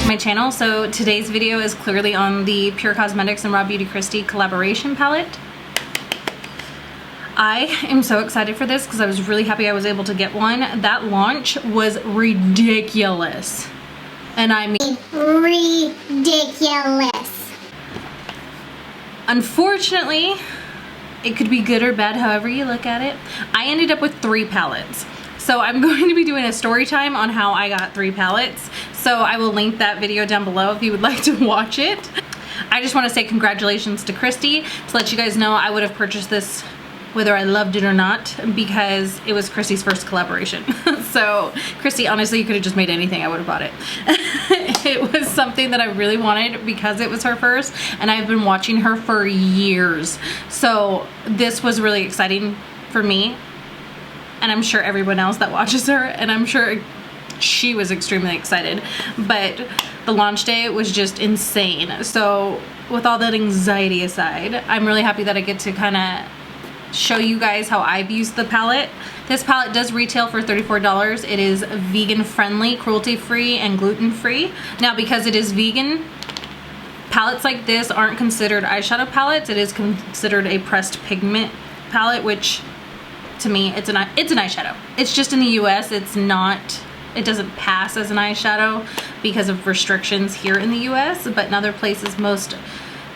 my channel. So today's video is clearly on the PUR Cosmetics and Raw Beauty Kristi collaboration palette. I am so excited for this because I was really happy I was able to get one. That launch was ridiculous. And I mean ridiculous. Unfortunately, it could be good or bad however you look at it. I ended up with 3 palettes. So I'm going to be doing a story time on how I got 3 palettes. So I will link that video down below if you would like to watch it. I just want to say congratulations to Kristi. To let you guys know, I would have purchased this whether I loved it or not because it was Kristi's first collaboration. So Kristi, honestly, you could have just made anything. I would have bought it. It was something that I really wanted because it was her first, and I've been watching her for years. So this was really exciting for me, and I'm sure everyone else that watches her, and I'm sure she was extremely excited. But the launch day was just insane. So with all that anxiety aside, I'm really happy that I get to kind of show you guys how I've used the palette. This palette does retail for $34. It is vegan friendly, cruelty free, and gluten free. Now because it is vegan, palettes like this aren't considered eyeshadow palettes. It is considered a pressed pigment palette, which to me it's an eyeshadow. It's just in the US it doesn't pass as an eyeshadow because of restrictions here in the US, but in other places most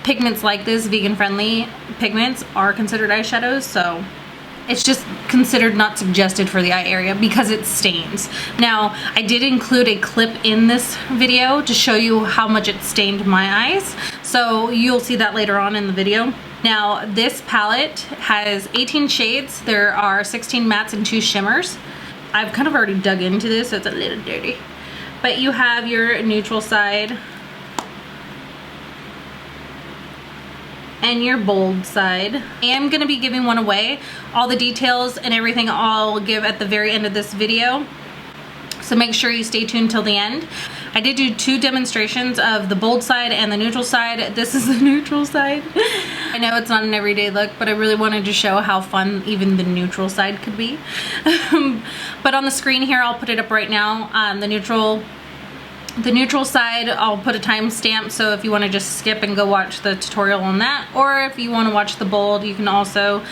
pigments like this, vegan friendly pigments, are considered eyeshadows. So it's just considered not suggested for the eye area because it stains. Now I did include a clip in this video to show you how much it stained my eyes, so you'll see that later on in the video. Now this palette has 18 shades. There are 16 mattes and 2 shimmers. I've kind of already dug into this, so it's a little dirty, but you have your neutral side and your bold side. I am gonna be giving one away. All the details and everything I'll give at the very end of this video, so make sure you stay tuned till the end. I did do 2 demonstrations of the bold side and the neutral side. This is the neutral side. I know it's not an everyday look, but I really wanted to show how fun even the neutral side could be. But on the screen here, I'll put it up right now. The neutral side, I'll put a timestamp, so if you want to just skip and go watch the tutorial on that, or if you want to watch the bold, you can also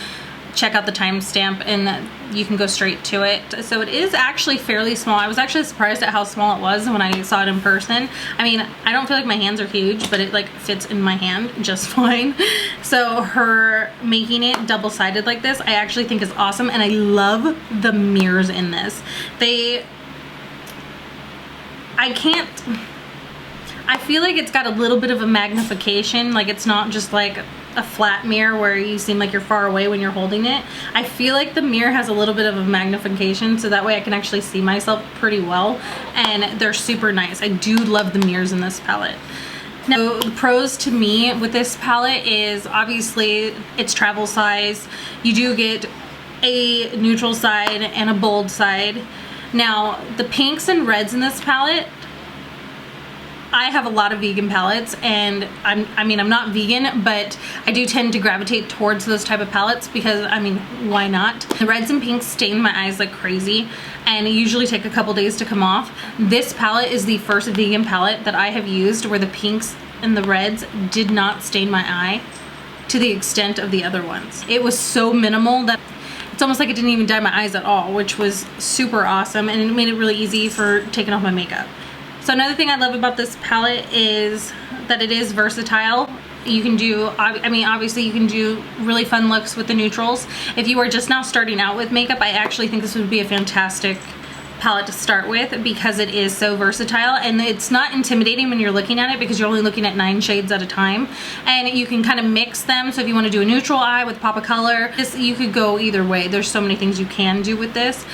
check out the timestamp and you can go straight to it. So it is actually fairly small. I was actually surprised at how small it was when I saw it in person. I mean, I don't feel like my hands are huge, but it like fits in my hand just fine. So her making it double-sided like this, I actually think is awesome, and I love the mirrors in this. I feel like it's got a little bit of a magnification. Like it's not just like a flat mirror where you seem like you're far away when you're holding it. I feel like the mirror has a little bit of a magnification, so that way I can actually see myself pretty well, and they're super nice. I do love the mirrors in this palette. Now the pros to me with this palette is obviously it's travel size. You do get a neutral side and a bold side. Now the pinks and reds in this palette, I have a lot of vegan palettes, and I'm not vegan, but I do tend to gravitate towards those type of palettes because, I mean, why not? The reds and pinks stain my eyes like crazy and usually take a couple days to come off. This palette is the first vegan palette that I have used where the pinks and the reds did not stain my eye to the extent of the other ones. It was so minimal that it's almost like it didn't even dye my eyes at all, which was super awesome, and it made it really easy for taking off my makeup. So another thing I love about this palette is that it is versatile. You can do, I mean, obviously you can do really fun looks with the neutrals. If you are just now starting out with makeup, I actually think this would be a fantastic palette to start with because it is so versatile, and it's not intimidating when you're looking at it because you're only looking at 9 shades at a time, and you can kind of mix them. So if you want to do a neutral eye with pop of color, you could go either way. There's so many things you can do with this.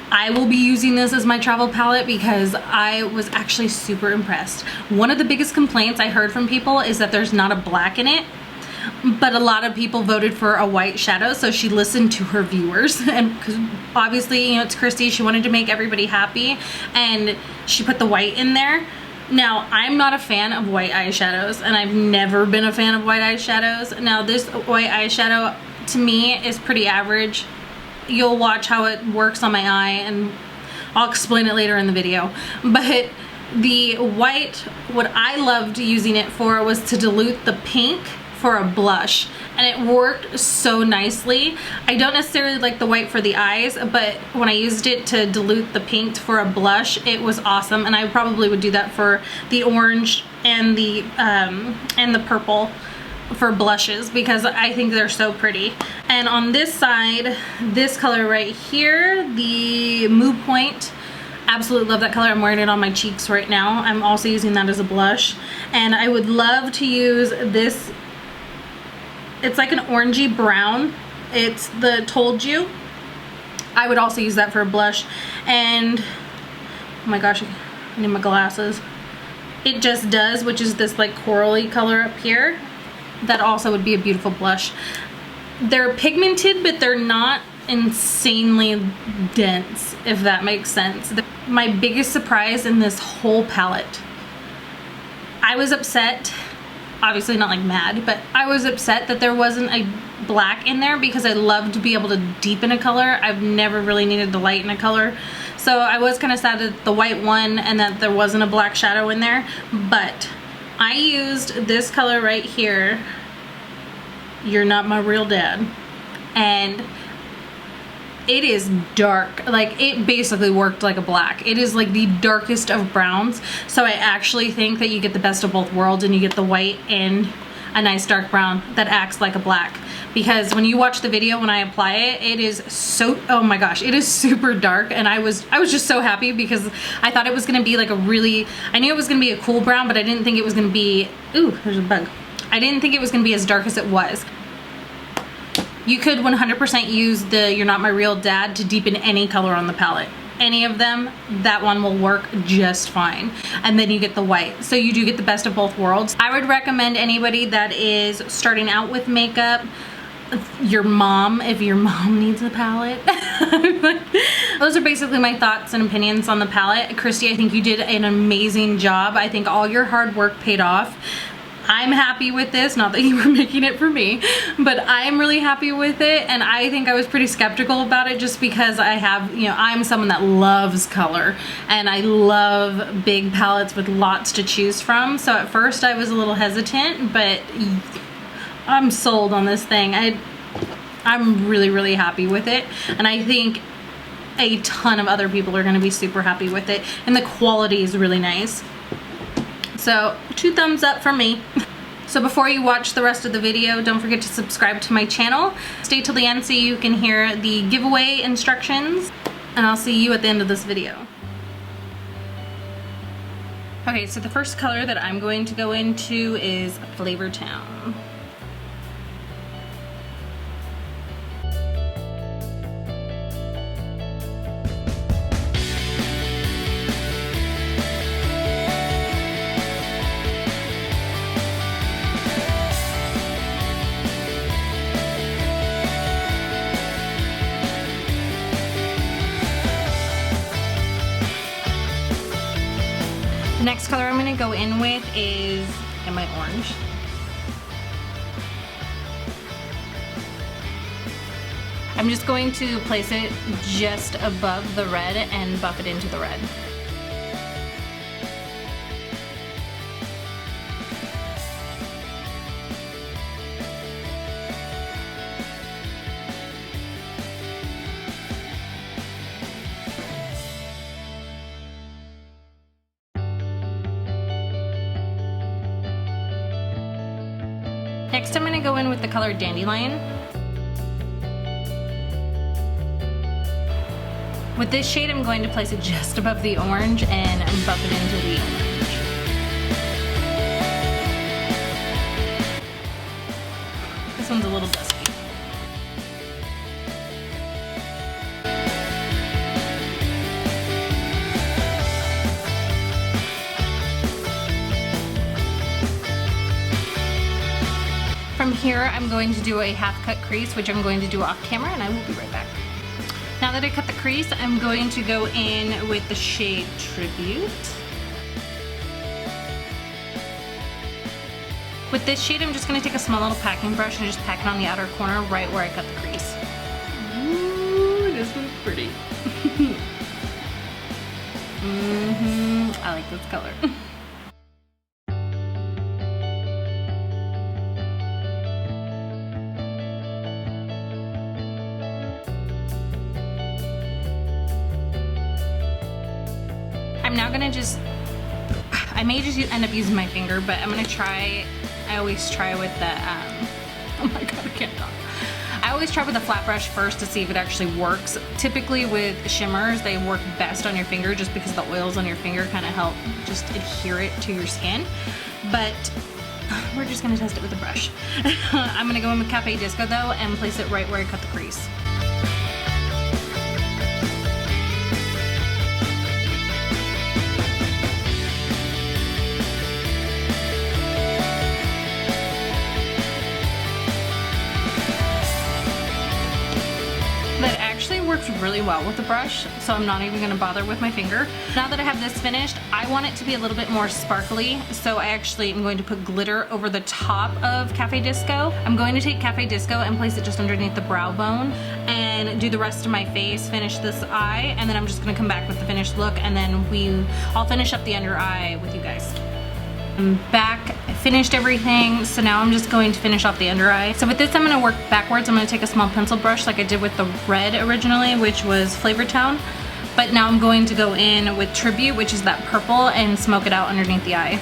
I will be using this as my travel palette because I was actually super impressed. One of the biggest complaints I heard from people is that there's not a black in it, but a lot of people voted for a white shadow, so she listened to her viewers, and because obviously, you know, it's Kristi, she wanted to make everybody happy, and she put the white in there. Now, I'm not a fan of white eyeshadows, and I've never been a fan of white eyeshadows. Now, this white eyeshadow to me is pretty average. You'll watch how it works on my eye, and I'll explain it later in the video. But The white, what I loved using it for was to dilute the pink for a blush, and it worked so nicely. I don't necessarily like the white for the eyes, but when I used it to dilute the pink for a blush, it was awesome, and I probably would do that for the orange and the purple for blushes, because I think they're so pretty. And on this side, this color right here, the Moo Point, absolutely love that color. I'm wearing it on my cheeks right now. I'm also using that as a blush, and I would love to use this. It's like an orangey brown. It's the Told You. I would also use that for a blush. And oh my gosh, I need my glasses. It Just Does, which is this like corally color up here. That also would be a beautiful blush. They're pigmented, but they're not insanely dense, if that makes sense. My biggest surprise in this whole palette, I was upset, obviously not like mad, but I was upset that there wasn't a black in there, because I love to be able to deepen a color. I've never really needed to lighten a color, so I was kind of sad that the white one and that there wasn't a black shadow in there. But I used this color right here, You're Not My Real Dad, and it is dark. Like, it basically worked like a black. It is like the darkest of browns, so I actually think that you get the best of both worlds, and you get the white and a nice dark brown that acts like a black. Because when you watch the video, when I apply it, it is so, oh my gosh, it is super dark, and I was just so happy, because I thought it was gonna be like a really, I knew it was gonna be a cool brown, but I didn't think it was gonna be, ooh, there's a bug. I didn't think it was gonna be as dark as it was. You could 100% use the You're Not My Real Dad to deepen any color on the palette. Any of them, that one will work just fine. And then you get the white. So you do get the best of both worlds. I would recommend anybody that is starting out with makeup, your mom, if your mom needs a palette. Those are basically my thoughts and opinions on the palette. Kristi, I think you did an amazing job. I think all your hard work paid off. I'm happy with this, not that you were making it for me, but I'm really happy with it. And I think I was pretty skeptical about it, just because I have, you know, I'm someone that loves color, and I love big palettes with lots to choose from. So at first I was a little hesitant, but I'm sold on this thing. I'm really, really happy with it. And I think a ton of other people are gonna be super happy with it. And the quality is really nice. So 2 thumbs up for me. So before you watch the rest of the video, don't forget to subscribe to my channel. Stay till the end so you can hear the giveaway instructions, and I'll see you at the end of this video. Okay, so the first color that I'm going to go into is Flavor Town. The next color I'm going to go in with is my orange. I'm just going to place it just above the red and buff it into the red. Next I'm going to go in with the color Dandelion. With this shade I'm going to place it just above the orange and buff it into the orange. This one's a little dusky. From here, I'm going to do a half cut crease, which I'm going to do off camera, and I will be right back. Now that I cut the crease, I'm going to go in with the shade Tribute. With this shade, I'm just going to take a small little packing brush and just pack it on the outer corner right where I cut the crease. Ooh, this one's pretty. I like this color. I'm now gonna I may just end up using my finger, but I'm gonna try, I always try with the, oh my god, I can't talk. I always try with a flat brush first to see if it actually works. Typically with shimmers, they work best on your finger just because the oils on your finger kind of help just adhere it to your skin. But we're just gonna test it with a brush. I'm gonna go in with Cafe Disco though and place it right where I cut the crease. Works really well with the brush, so I'm not even gonna bother with my finger. Now that I have this finished, I want it to be a little bit more sparkly, so I actually am going to put glitter over the top of Cafe Disco. I'm going to take Cafe Disco and place it just underneath the brow bone and do the rest of my face, finish this eye, and then I'm just gonna come back with the finished look, and then I'll finish up the under eye with you guys. I'm back, I finished everything, so now I'm just going to finish off the under eye. So with this, I'm gonna work backwards. I'm gonna take a small pencil brush like I did with the red originally, which was Flavor Town. But now I'm going to go in with Tribute, which is that purple, and smoke it out underneath the eye.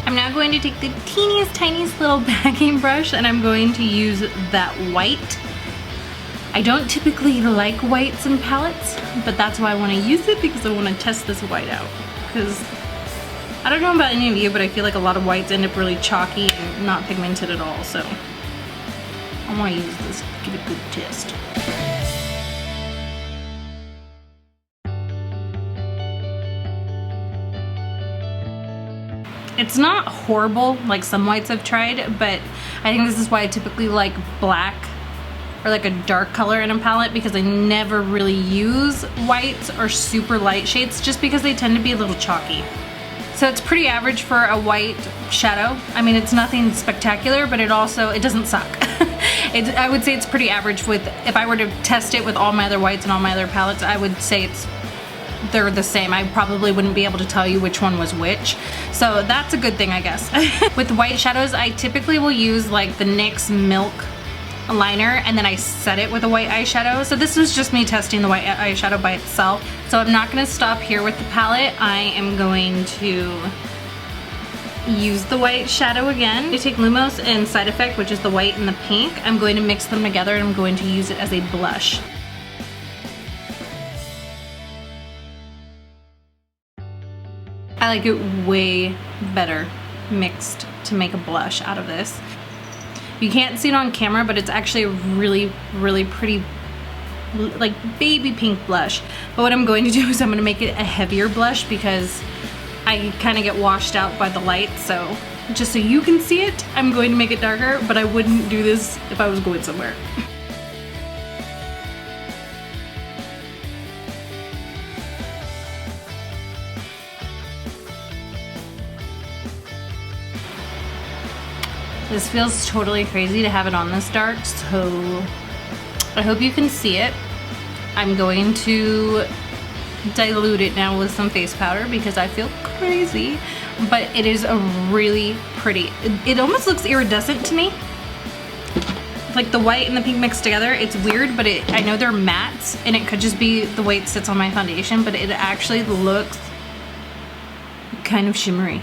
I'm now going to take the teeniest, tiniest little backing brush, and I'm going to use that white. I don't typically like whites in palettes, but that's why I want to use it, because I want to test this white out. Because I don't know about any of you, but I feel like a lot of whites end up really chalky and not pigmented at all, so I want to use this, give it a good test. It's not horrible like some whites I've tried, but I think this is why I typically like black or like a dark color in a palette, because I never really use whites or super light shades just because they tend to be a little chalky. So it's pretty average for a white shadow. I mean, it's nothing spectacular, but it doesn't suck. I would say it's pretty average with, if I were to test it with all my other whites and all my other palettes, I would say they're the same. I probably wouldn't be able to tell you which one was which. So that's a good thing, I guess. With white shadows, I typically will use like the NYX Milk liner, and then I set it with a white eyeshadow. So this was just me testing the white eyeshadow by itself. So I'm not gonna stop here with the palette. I am going to use the white shadow again. I take Lumos and Side Effect, which is the white and the pink. I'm going to mix them together, and I'm going to use it as a blush. I like it way better mixed to make a blush out of this. You can't see it on camera, but it's actually a really, really pretty, like baby pink blush. But what I'm going to do is I'm going to make it a heavier blush because I kind of get washed out by the light. So just so you can see it, I'm going to make it darker, but I wouldn't do this if I was going somewhere. This feels totally crazy to have it on this dark, so I hope you can see it. I'm going to dilute it now with some face powder because I feel crazy, but it is a really pretty, it almost looks iridescent to me. Like the white and the pink mixed together, it's weird, but I know they're mattes, and it could just be the way it sits on my foundation, but it actually looks kind of shimmery.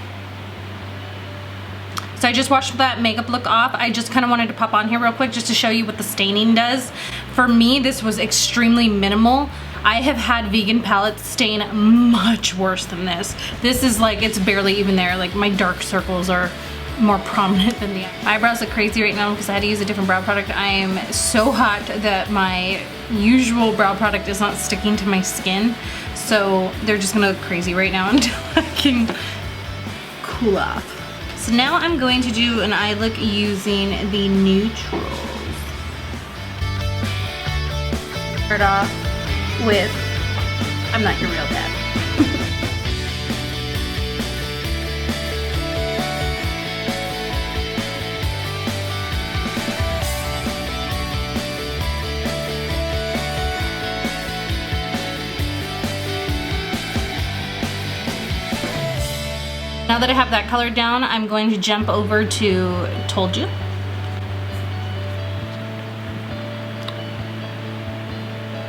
So I just washed that makeup look off. I just kind of wanted to pop on here real quick just to show you what the staining does. For me, this was extremely minimal. I have had vegan palettes stain much worse than this. This is like, it's barely even there. Like my dark circles are more prominent than the eyebrows look crazy right now because I had to use a different brow product. I am so hot that my usual brow product is not sticking to my skin. So they're just gonna look crazy right now until I can cool off. So now I'm going to do an eye look using the neutrals. Start off with I'm Not Your Real Dad. Now that I have that color down, I'm going to jump over to Told You.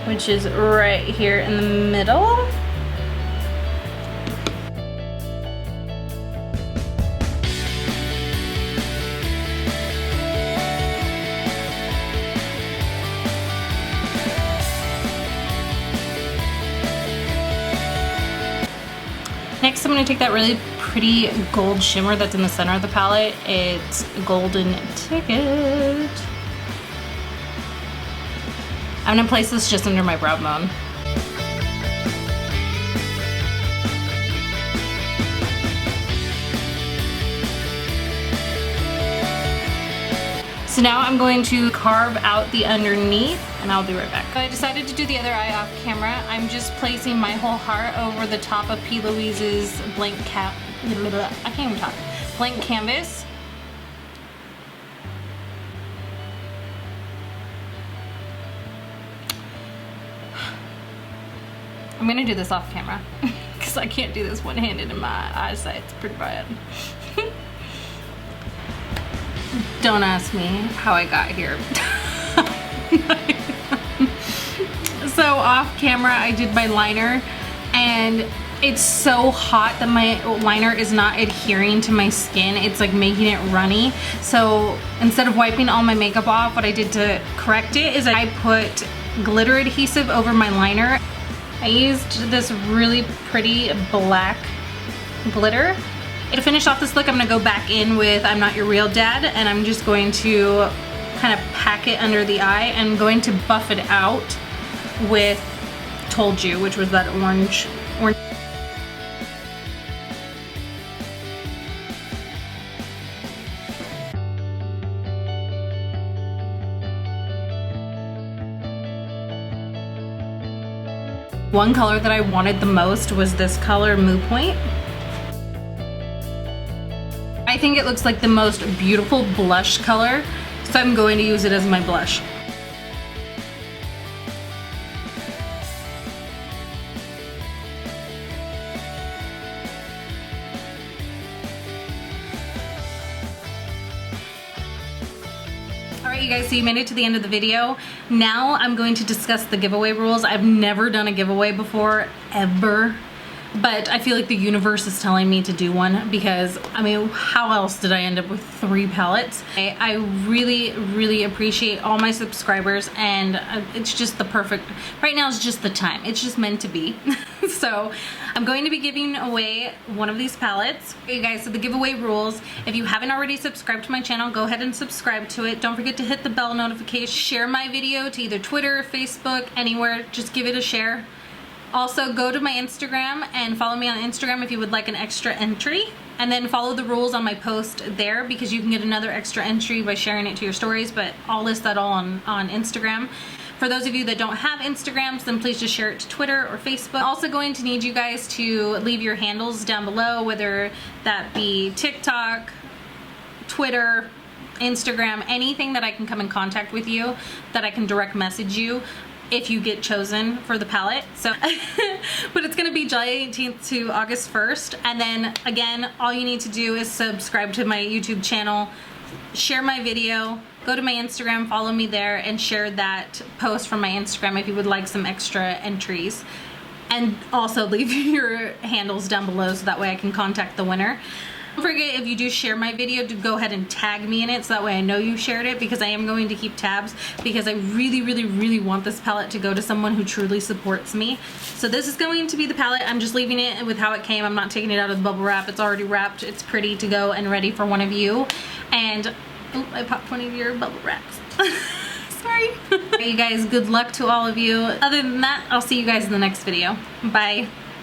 Which is right here in the middle. Next, I'm going to take that really pretty gold shimmer that's in the center of the palette. It's Golden Ticket. I'm going to place this just under my brow bone. So now I'm going to carve out the underneath, and I'll be right back. I decided to do the other eye off camera. I'm just placing my whole heart over the top of P. Louise's blank blank canvas. I'm gonna do this off camera because I can't do this one-handed and my eyesight. It's pretty bad. Don't ask me how I got here. So off camera I did my liner, and it's so hot that my liner is not adhering to my skin. It's like making it runny. So instead of wiping all my makeup off, what I did to correct it is I put glitter adhesive over my liner. I used this really pretty black glitter. To finish off this look, I'm gonna go back in with I'm Not Your Real Dad, and I'm just going to kind of pack it under the eye. I'm going to buff it out with Told You, which was that orange. One color that I wanted the most was this color, Moo Point. I think it looks like the most beautiful blush color, so I'm going to use it as my blush. Alright you guys, so you made it to the end of the video. Now I'm going to discuss the giveaway rules. I've never done a giveaway before, ever. But I feel like the universe is telling me to do one because, I mean, how else did I end up with 3 palettes? I really, really appreciate all my subscribers, and it's just the perfect, right now is just the time. It's just meant to be. So I'm going to be giving away one of these palettes. Okay guys, so the giveaway rules, if you haven't already subscribed to my channel, go ahead and subscribe to it. Don't forget to hit the bell notification. Share my video to either Twitter, Facebook, anywhere. Just give it a share. Also, go to my Instagram and follow me on Instagram if you would like an extra entry. And then follow the rules on my post there, because you can get another extra entry by sharing it to your stories, but I'll list that all on Instagram. For those of you that don't have Instagrams, then please just share it to Twitter or Facebook. I'm also going to need you guys to leave your handles down below, whether that be TikTok, Twitter, Instagram, anything that I can come in contact with you, that I can direct message you if you get chosen for the palette. So but it's gonna be July 18th to August 1st, and then again, all you need to do is subscribe to my YouTube channel, share my video, go to my Instagram, follow me there, and share that post from my Instagram if you would like some extra entries. And also leave your handles down below so that way I can contact the winner. Don't forget, if you do share my video, to go ahead and tag me in it so that way I know you shared it, because I am going to keep tabs, because I really, really, really want this palette to go to someone who truly supports me. So this is going to be the palette. I'm just leaving it with how it came. I'm not taking it out of the bubble wrap. It's already wrapped. It's pretty to go and ready for one of you. And oh, I popped one of your bubble wraps. Sorry. You guys, good luck to all of you. Other than that, I'll see you guys in the next video. Bye.